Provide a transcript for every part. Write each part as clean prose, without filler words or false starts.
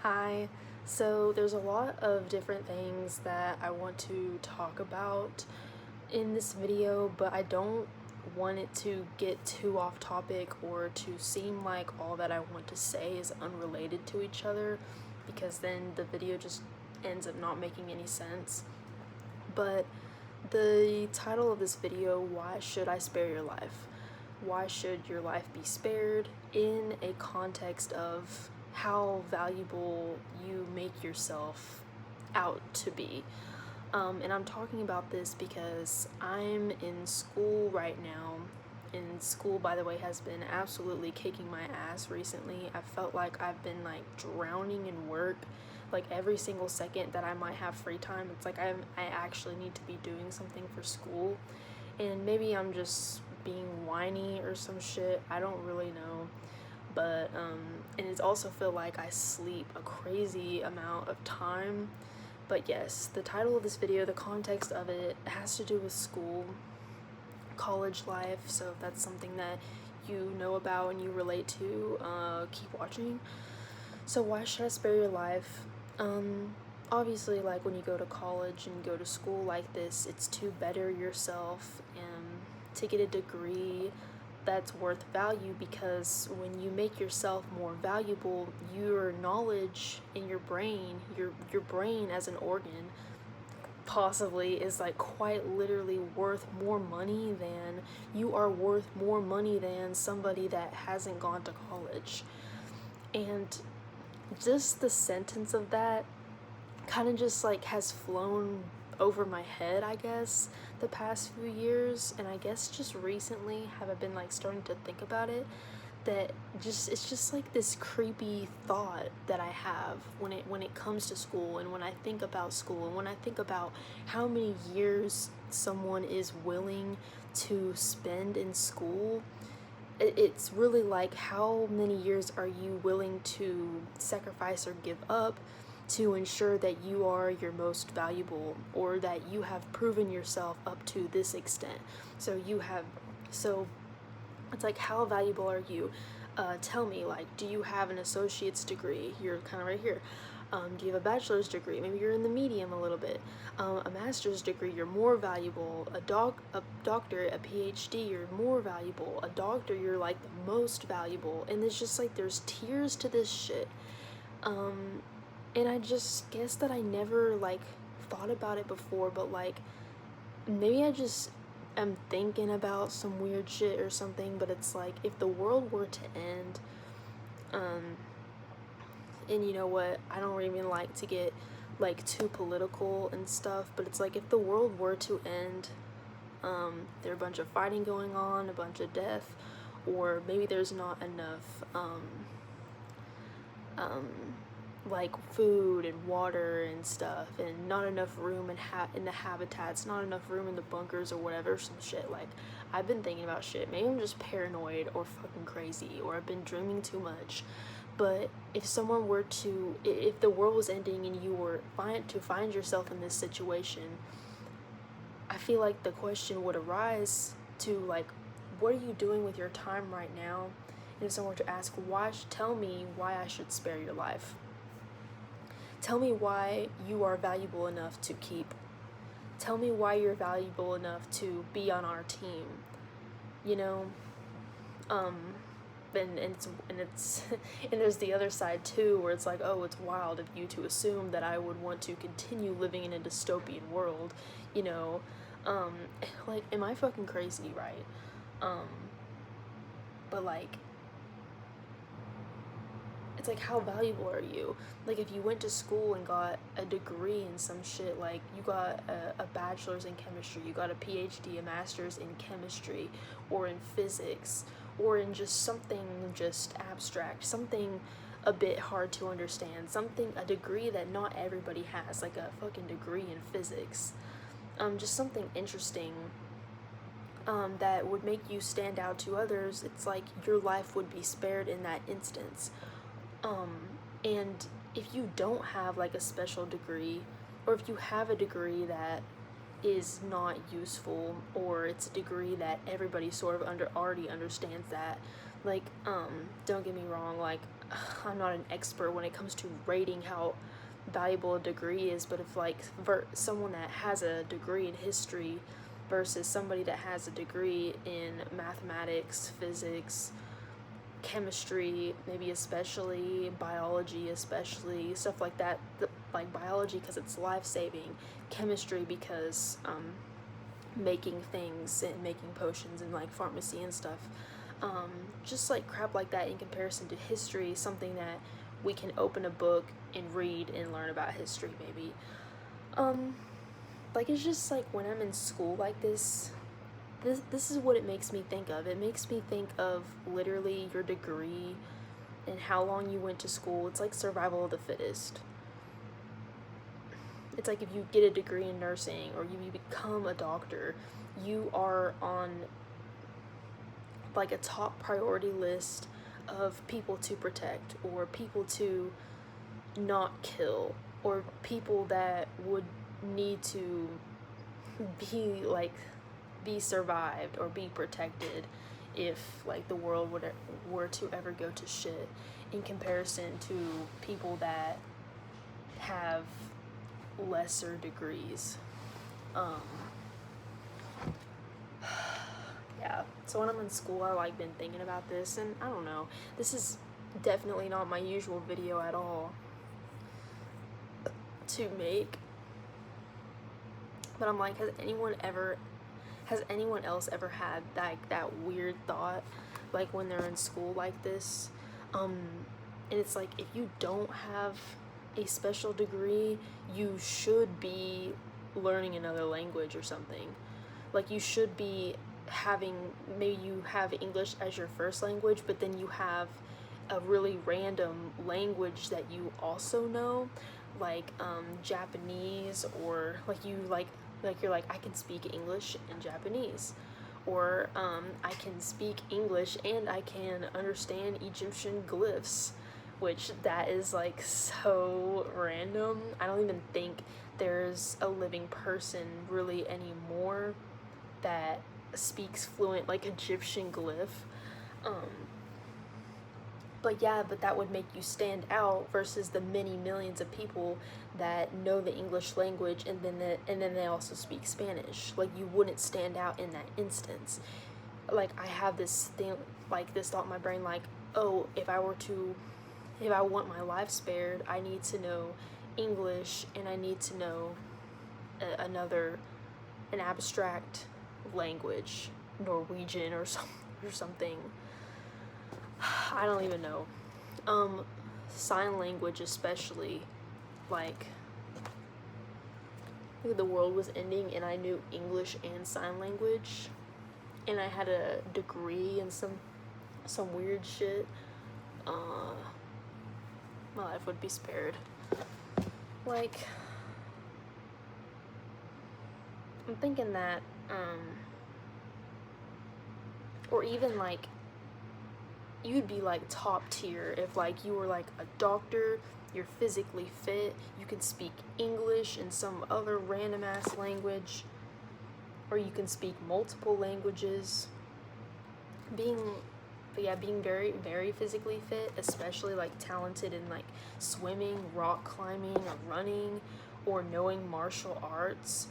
Hi. So there's a lot of different things that I want to talk about in this video, but I don't want it to get too off topic or to seem like all that I want to say is unrelated to each other, because then the video just ends up not making any sense. But the title of this video, Why Should I Spare Your Life? Why should your life be spared, in a context of how valuable you make yourself out to be. And I'm talking about this because I'm in school right now. And school, by the way, has been absolutely kicking my ass recently. I felt like I've been like drowning in work. Like every single second that I might have free time, it's like I actually need to be doing something for school. And maybe I'm just being whiny or some shit, I don't really know. But and it's also feel like I sleep a crazy amount of time. But yes, the title of this video, the context of it, has to do with school, college life. So if that's something that you know about and you relate to, keep watching. So why should I spare your life? Obviously, like when you go to college and go to school like this, it's to better yourself and to get a degree that's worth value, because when you make yourself more valuable, your knowledge in your brain, your brain as an organ, possibly is like quite literally worth more money than you are worth more money than somebody that hasn't gone to college. And just the sentence of that kind of just like has flown over my head, I guess, the past few years, and I guess just recently have I been like starting to think about it, that just it's just like this creepy thought that I have when it comes to school, and when I think about school, and when I think about how many years someone is willing to spend in school. It's really like, how many years are you willing to sacrifice or give up to ensure that you are your most valuable, or that you have proven yourself up to this extent. So it's like, how valuable are you? Tell me, like, do you have an associate's degree? You're kind of right here. Do you have a bachelor's degree? Maybe you're in the medium a little bit. A master's degree, you're more valuable. A doctorate, a PhD, you're more valuable. A doctor, you're like the most valuable. And it's just like, there's tiers to this shit. And I just guess that I never like thought about it before, but like maybe I just am thinking about some weird shit or something. But it's like, if the world were to end, and you know what, I don't even like to get like too political and stuff, but it's like, if the world were to end, there are a bunch of fighting going on, a bunch of death, or maybe there's not enough like food and water and stuff, and not enough room in the habitats, not enough room in the bunkers or whatever, some shit. Like, I've been thinking about shit. Maybe I'm just paranoid or fucking crazy, or I've been dreaming too much. But if the world was ending and you were to find yourself in this situation, I feel like the question would arise to like, what are you doing with your time right now? And if someone were to ask, tell me why I should spare your life. Tell me why you are valuable enough to keep. Tell me why you're valuable enough to be on our team. You know? And it's and there's the other side too, where it's like, oh, it's wild of you to assume that I would want to continue living in a dystopian world, you know? Like, am I fucking crazy, right? But like, it's like, how valuable are you? Like, if you went to school and got a degree in some shit, like you got a bachelor's in chemistry, you got a PhD, a master's in chemistry, or in physics, or in just something just abstract, something a bit hard to understand, a degree that not everybody has, like a fucking degree in physics, just something interesting, that would make you stand out to others, it's like your life would be spared in that instance. And if you don't have like a special degree, or if you have a degree that is not useful, or it's a degree that everybody sort of already understands that, like, don't get me wrong, like, I'm not an expert when it comes to rating how valuable a degree is, but if like someone that has a degree in history versus somebody that has a degree in mathematics, physics, chemistry, maybe especially biology, especially stuff like that, like biology because it's life-saving, chemistry because making things and making potions and like pharmacy and stuff, just like crap like that in comparison to history, something that we can open a book and read and learn about history maybe. Like it's just like when I'm in school like this is what it makes me think of. It makes me think of literally your degree and how long you went to school. It's like survival of the fittest. It's like if you get a degree in nursing or you become a doctor, you are on like a top priority list of people to protect or people to not kill or people that would need to be survived or be protected if like the world were to ever go to shit, in comparison to people that have lesser degrees. Yeah, so when I'm in school, I like been thinking about this, and I don't know, this is definitely not my usual video at all to make, but I'm like, has anyone else ever had like that weird thought, like when they're in school like this, and it's like, if you don't have a special degree, you should be learning another language or something. Like you should be maybe you have English as your first language, but then you have a really random language that you also know, like Japanese, or like you're like, I can speak English and Japanese, or I can speak English and I can understand Egyptian glyphs, which that is like so random. I don't even think there's a living person really anymore that speaks fluent like Egyptian glyph. But yeah, but that would make you stand out versus the many millions of people that know the English language and then they also speak Spanish. Like you wouldn't stand out in that instance. Like I have this thing, like this thought in my brain, like, oh, if I want my life spared, I need to know English and I need to know an abstract language, Norwegian or something. I don't even know. Sign language especially, like the world was ending and I knew English and sign language and I had a degree in some weird shit, my life would be spared. Like, I'm thinking that, or even like, you'd be like top tier if like you were like a doctor, you're physically fit, you can speak English and some other random ass language, or you can speak multiple languages. Being very, very physically fit, especially like talented in like swimming, rock climbing, or running, or knowing martial arts,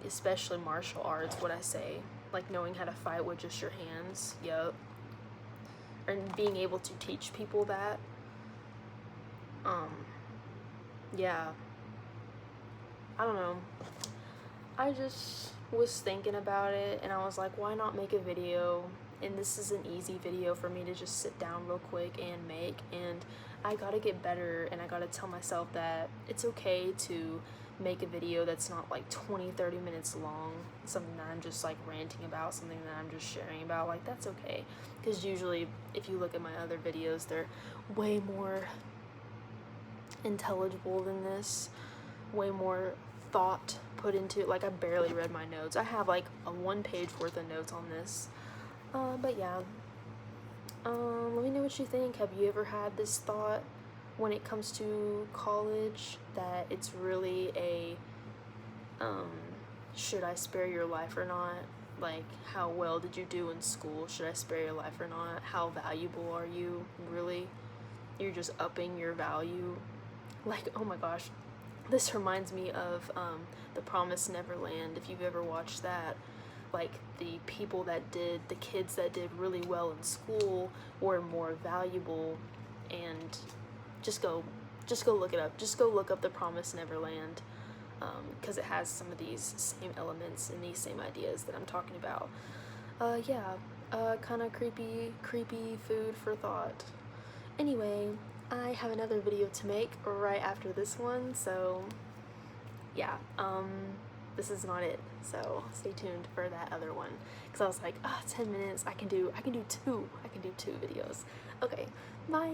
especially martial arts, what I say, like knowing how to fight with just your hands, yup, and being able to teach people that, yeah, I don't know, I just was thinking about it, and I was like, why not make a video? And this is an easy video for me to just sit down real quick and make, and I gotta get better, and I gotta tell myself that it's okay to make a video that's not like 20-30 minutes long, something that I'm just like ranting about, something that I'm just sharing about, like that's okay, because usually if you look at my other videos, they're way more intelligible than this, way more thought put into it. Like I barely read my notes. I have like a 1 page worth of notes on this, but yeah, let me know what you think. Have you ever had this thought when it comes to college, that it's really a should I spare your life or not? Like, how well did you do in school? Should I spare your life or not? How valuable are you? Really? You're just upping your value. Like, oh my gosh, this reminds me of the Promised Neverland, if you've ever watched that. Like, the kids that did really well in school were more valuable. And just go look it up. Just go look up the Promised Neverland, because it has some of these same elements and these same ideas that I'm talking about. Yeah, kind of creepy food for thought. Anyway, I have another video to make right after this one, so yeah, this is not it, so stay tuned for that other one, because I was like, 10 minutes, I can do two videos. Okay, bye.